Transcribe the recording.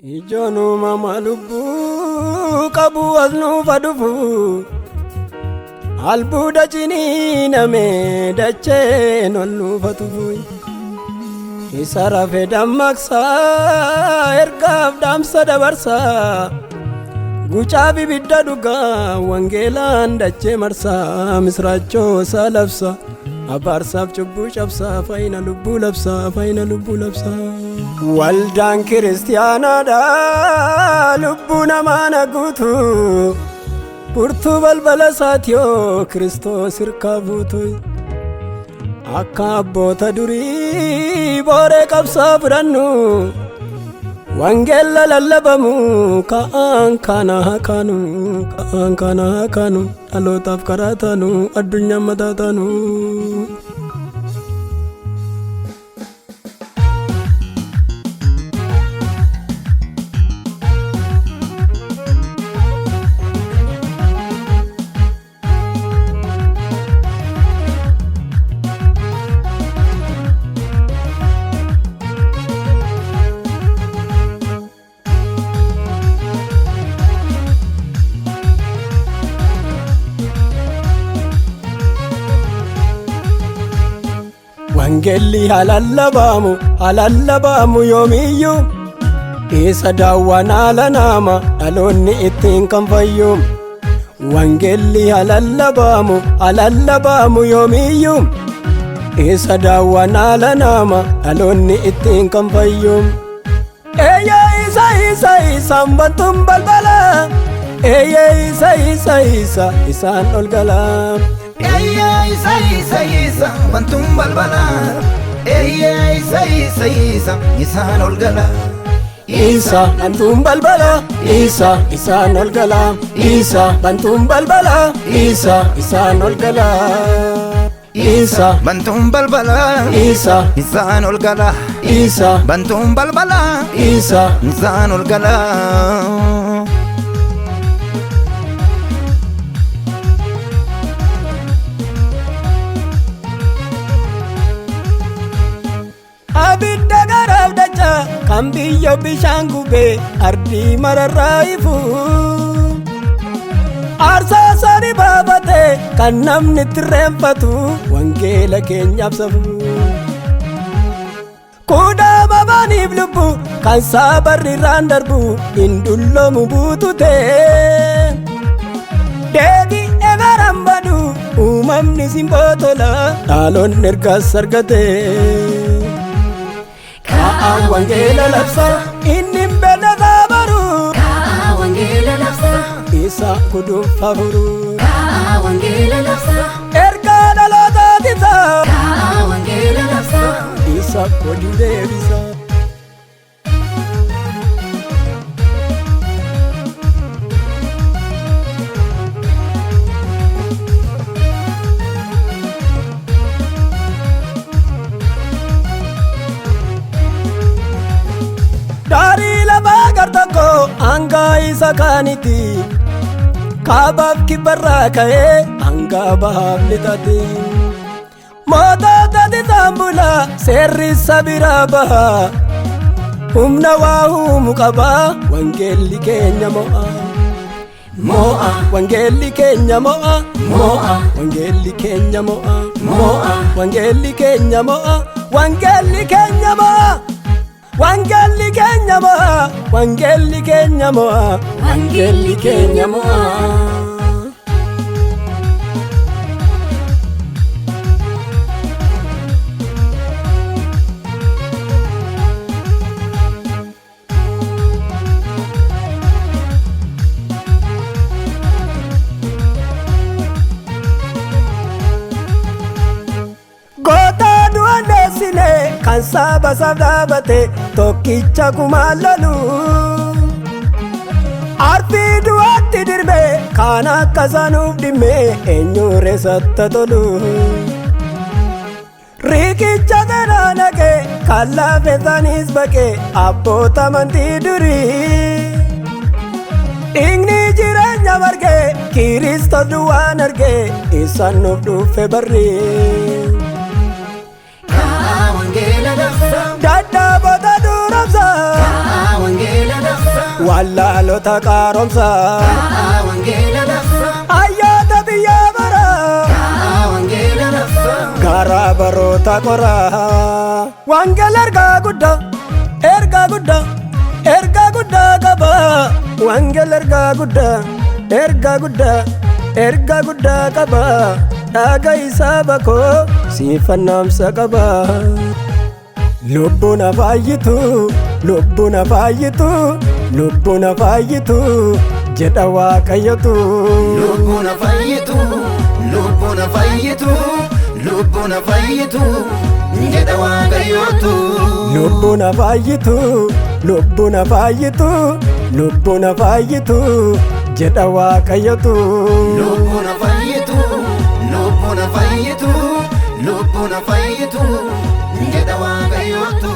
Ijoonu mama lubbu qabu asnu fadufu albuuda cini name dache nollu fatufu isa rafe dammaqsa ergaaf damsa dabarsa gucaa bibidda dhuga wangeelaan dache marsa misraachoo isaa labsa abaarsaaf cubbuu cabsa faayina lubbuu labsa faayina lubbuu labsa waldaan kiristiyaanaadha lubbuu namaa naguutu burtuu balbala isaatiyoo Kiristoos hirkaa buutu akka abboota durii booree qabsaa fudhannu wangeela lallabamu ka'aan kana hakaanu dhalootaaf karaa taanu addunyaa mataa taanu. Wangeelli halallabamu yoomiyyu isa daawwan haala nama dhaloonni ittiin kan fayyu. Wangeelli halallabamu yoomiyyu isa daawwan haala nama dhaloonni ittiin kan fayyu. Eeyyee isa bantuun balbala eeyyee isa isaan ol gala. Isa bantuun balbala isa isaan ol gala. Isa bantuun balbala isaan ol gala. Isa bantuun balbala isaan ol gala. Isa bantuun balbala isaan ol gala. Isa bantuun balbala isaan ol gala. Abidda garaaf dacha kan biyya bishaan gubee ardii mararraa ifu aarsaa sadi baafate kan namni itti reenfatu wangeela keenyaaf safu kudaa babaaniif lubbu kan saabarrirraan darbu hin dulloomu buutute deebi'ee maraan badu uumamni simbootola dhaloonni ergaas argate. Wangeela labsa inni mbena dhabaru wangeela labsa isa kuduunfa furu wangeela labsa erga dhaloota tisa wangeela labsa isa kodii deebisa. Dari lafaa gartokko hanga isa kaaniti kaabaaf kibbarraa ka'ee hanga bahaaf lixati mootota tisambula seerri isa biraa baha humna waa huumu qaba wangeelli keenya mo'a wangeelli keenya mo'a wangeelli keenya mo'a wangeelli keenya mo'a wangeelli keenya mo'a. Wangeelli keenya mo'a wangeelli keenya mo'a wangeelli keenya mo'a. Kan saba sabdabate tokkicha kumaalalu arfii du'aatti dirme kan akka sanuuf dhimme eenyuure satta tolu riikicha garaa naqe kan laafesanis baqe abboota amantii durii dhiigni jireenya marge Kiristoos duwwaan arge isaan nuuf dhufe barri. wangeela labsa Dadda bota durabsa wangeela labsa wallaalota qaaromsa Yaa'aa wangeela labsa ayyaata biyya bara Yaa'aa wangeela labsa gara baroota qora wangeela ergaa guddaa ergaa guddaa ergaa guddaa qaba wangeela ergaa guddaa ergaa guddaa ergaa guddaa qaba dhaga'i saba koo siifannamsa qaba lubbuun afayyitu lubbuun afayyitu lubbuun afayyitu jedha waaqayyotu lubbuun afayyitu lubbuun afayyitu lubbuun afayyitu jedha waaqayyotu lubbuun afayyitu lubbuun afayyitu lubbuun afayyitu jedha waaqayyotu lubbuun afayyitu lubbuun afayyitu lubbuun afayyitu jedha waaqayyotu